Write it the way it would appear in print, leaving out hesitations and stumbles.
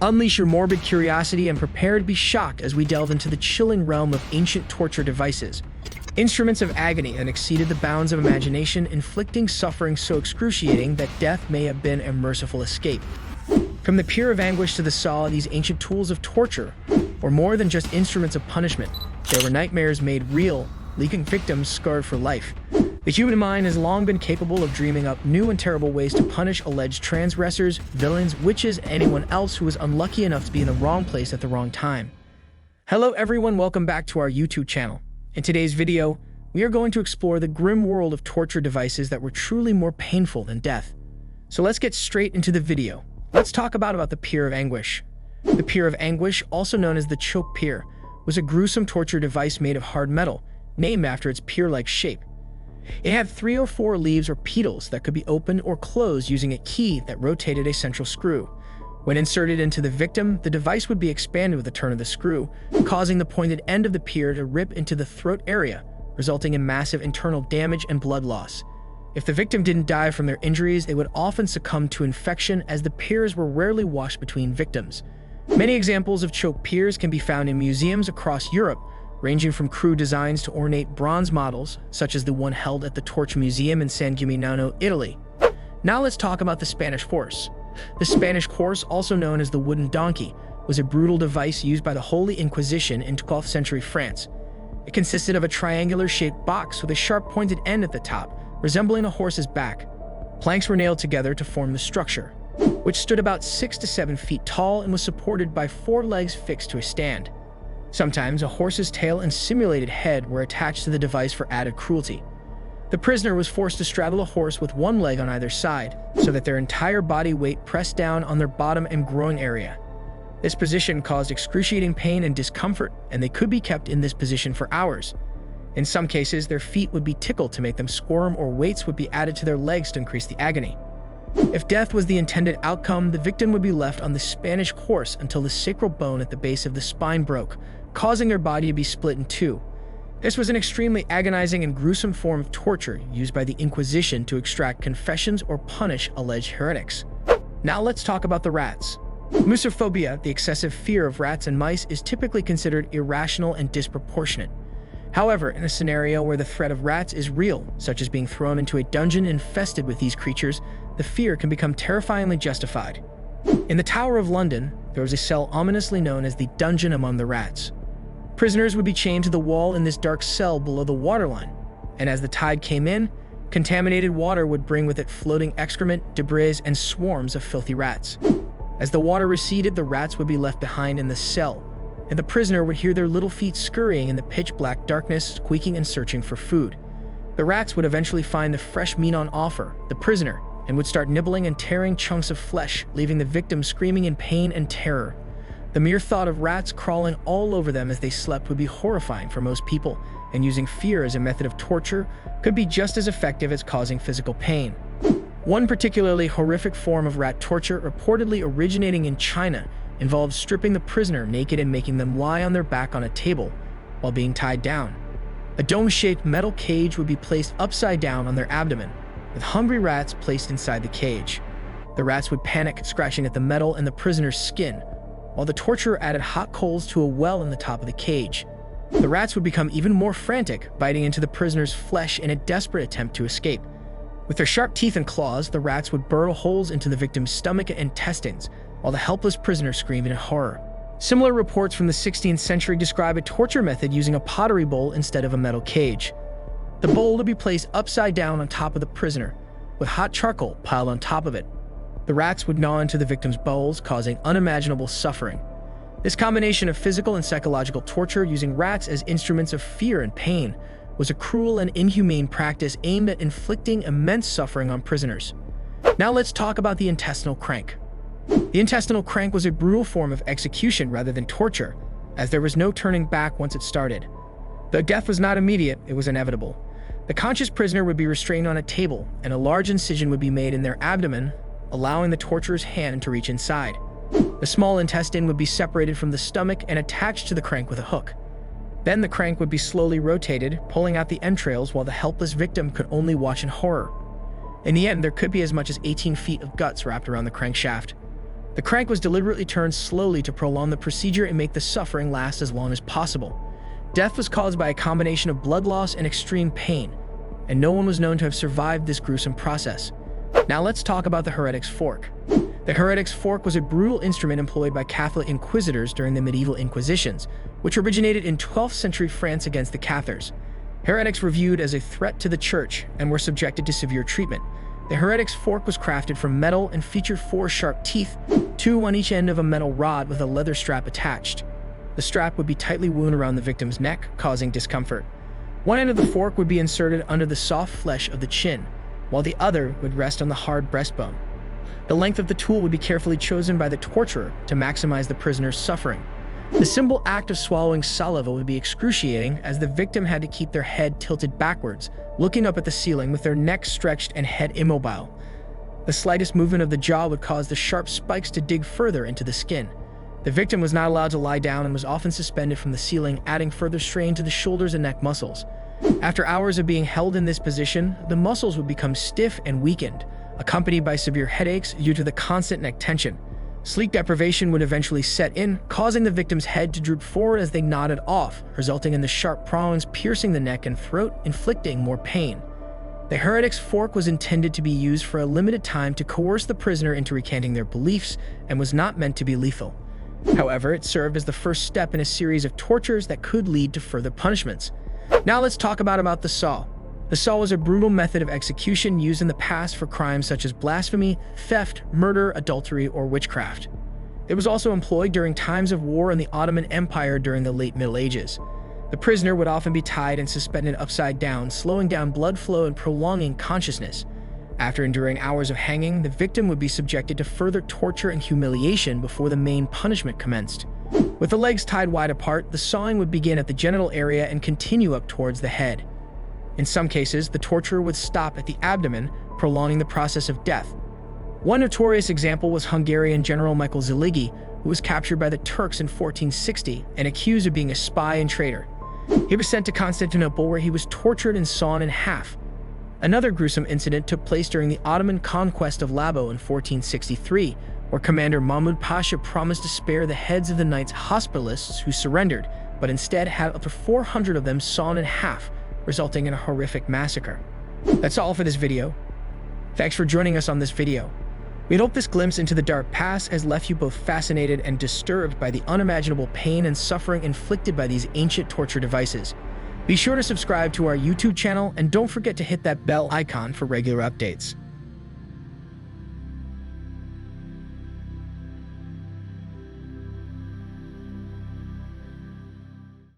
Unleash your morbid curiosity and prepare to be shocked as we delve into the chilling realm of ancient torture devices. Instruments of agony that exceeded the bounds of imagination, inflicting suffering so excruciating that death may have been a merciful escape. From the Pear of Anguish to the saw, these ancient tools of torture were more than just instruments of punishment. They were nightmares made real, leaving victims scarred for life. The human mind has long been capable of dreaming up new and terrible ways to punish alleged transgressors, villains, witches, and anyone else who was unlucky enough to be in the wrong place at the wrong time. Hello everyone, welcome back to our YouTube channel. In today's video, we are going to explore the grim world of torture devices that were truly more painful than death. So let's get straight into the video. Let's talk about the Pear of Anguish. The Pear of Anguish, also known as the choke pear, was a gruesome torture device made of hard metal, named after its pear-like shape. It had 3 or 4 leaves or petals that could be opened or closed using a key that rotated a central screw. When inserted into the victim, the device would be expanded with a turn of the screw, causing the pointed end of the pear to rip into the throat area, resulting in massive internal damage and blood loss. If the victim didn't die from their injuries, they would often succumb to infection, as the pears were rarely washed between victims. Many examples of choke pears can be found in museums across Europe, ranging from crude designs to ornate bronze models, such as the one held at the Torch Museum in San Gimignano, Italy. Now let's talk about the Spanish horse. The Spanish horse, also known as the wooden donkey, was a brutal device used by the Holy Inquisition in 12th century France. It consisted of a triangular-shaped box with a sharp-pointed end at the top, resembling a horse's back. Planks were nailed together to form the structure, which stood about 6 to 7 feet tall and was supported by 4 legs fixed to a stand. Sometimes a horse's tail and simulated head were attached to the device for added cruelty. The prisoner was forced to straddle a horse with 1 leg on either side, so that their entire body weight pressed down on their bottom and groin area. This position caused excruciating pain and discomfort, and they could be kept in this position for hours. In some cases, their feet would be tickled to make them squirm, or weights would be added to their legs to increase the agony. If death was the intended outcome, the victim would be left on the Spanish horse until the sacral bone at the base of the spine broke, causing their body to be split in 2. This was an extremely agonizing and gruesome form of torture used by the Inquisition to extract confessions or punish alleged heretics. Now let's talk about the rats. Musophobia, the excessive fear of rats and mice, is typically considered irrational and disproportionate. However, in a scenario where the threat of rats is real, such as being thrown into a dungeon infested with these creatures, the fear can become terrifyingly justified. In the Tower of London, there was a cell ominously known as the Dungeon Among the Rats. Prisoners would be chained to the wall in this dark cell below the waterline, and as the tide came in, contaminated water would bring with it floating excrement, debris, and swarms of filthy rats. As the water receded, the rats would be left behind in the cell, and the prisoner would hear their little feet scurrying in the pitch-black darkness, squeaking and searching for food. The rats would eventually find the fresh meat on offer, the prisoner, and would start nibbling and tearing chunks of flesh, leaving the victim screaming in pain and terror. The mere thought of rats crawling all over them as they slept would be horrifying for most people, and using fear as a method of torture could be just as effective as causing physical pain. One particularly horrific form of rat torture, reportedly originating in China, involved stripping the prisoner naked and making them lie on their back on a table while being tied down. A dome-shaped metal cage would be placed upside down on their abdomen, with hungry rats placed inside the cage. The rats would panic, scratching at the metal and the prisoner's skin, while the torturer added hot coals to a well in the top of the cage. The rats would become even more frantic, biting into the prisoner's flesh in a desperate attempt to escape. With their sharp teeth and claws, the rats would burrow holes into the victim's stomach and intestines, while the helpless prisoner screamed in horror. Similar reports from the 16th century describe a torture method using a pottery bowl instead of a metal cage. The bowl would be placed upside down on top of the prisoner, with hot charcoal piled on top of it. The rats would gnaw into the victim's bowels, causing unimaginable suffering. This combination of physical and psychological torture, using rats as instruments of fear and pain, was a cruel and inhumane practice aimed at inflicting immense suffering on prisoners. Now let's talk about the intestinal crank. The intestinal crank was a brutal form of execution rather than torture, as there was no turning back once it started. Though death was not immediate, it was inevitable. The conscious prisoner would be restrained on a table, and a large incision would be made in their abdomen, allowing the torturer's hand to reach inside. The small intestine would be separated from the stomach and attached to the crank with a hook. Then the crank would be slowly rotated, pulling out the entrails while the helpless victim could only watch in horror. In the end, there could be as much as 18 feet of guts wrapped around the crankshaft. The crank was deliberately turned slowly to prolong the procedure and make the suffering last as long as possible. Death was caused by a combination of blood loss and extreme pain, and no one was known to have survived this gruesome process. Now let's talk about the heretic's fork. The heretic's fork was a brutal instrument employed by Catholic inquisitors during the medieval Inquisitions, which originated in 12th century France against the Cathars. Heretics were viewed as a threat to the church and were subjected to severe treatment. The heretic's fork was crafted from metal and featured 4 sharp teeth, 2 on each end of a metal rod with a leather strap attached. The strap would be tightly wound around the victim's neck, causing discomfort. One end of the fork would be inserted under the soft flesh of the chin, while the other would rest on the hard breastbone. The length of the tool would be carefully chosen by the torturer to maximize the prisoner's suffering. The simple act of swallowing saliva would be excruciating, as the victim had to keep their head tilted backwards, looking up at the ceiling with their neck stretched and head immobile. The slightest movement of the jaw would cause the sharp spikes to dig further into the skin. The victim was not allowed to lie down and was often suspended from the ceiling, adding further strain to the shoulders and neck muscles. After hours of being held in this position, the muscles would become stiff and weakened, accompanied by severe headaches due to the constant neck tension. Sleep deprivation would eventually set in, causing the victim's head to droop forward as they nodded off, resulting in the sharp prongs piercing the neck and throat, inflicting more pain. The heretic's fork was intended to be used for a limited time to coerce the prisoner into recanting their beliefs and was not meant to be lethal. However, it served as the first step in a series of tortures that could lead to further punishments. Now let's talk about the saw. The saw was a brutal method of execution used in the past for crimes such as blasphemy, theft, murder, adultery, or witchcraft. It was also employed during times of war in the Ottoman Empire during the late Middle Ages. The prisoner would often be tied and suspended upside down, slowing down blood flow and prolonging consciousness. After enduring hours of hanging, the victim would be subjected to further torture and humiliation before the main punishment commenced. With the legs tied wide apart, the sawing would begin at the genital area and continue up towards the head. In some cases, the torture would stop at the abdomen, prolonging the process of death. One notorious example was Hungarian General Michael Ziligi, who was captured by the Turks in 1460 and accused of being a spy and traitor. He was sent to Constantinople, where he was tortured and sawn in half. Another gruesome incident took place during the Ottoman conquest of Labo in 1463, where Commander Mahmud Pasha promised to spare the heads of the Knights Hospitalists who surrendered, but instead had up to 400 of them sawn in half, resulting in a horrific massacre. That's all for this video. Thanks for joining us on this video. We hope this glimpse into the dark past has left you both fascinated and disturbed by the unimaginable pain and suffering inflicted by these ancient torture devices. Be sure to subscribe to our YouTube channel and don't forget to hit that bell icon for regular updates.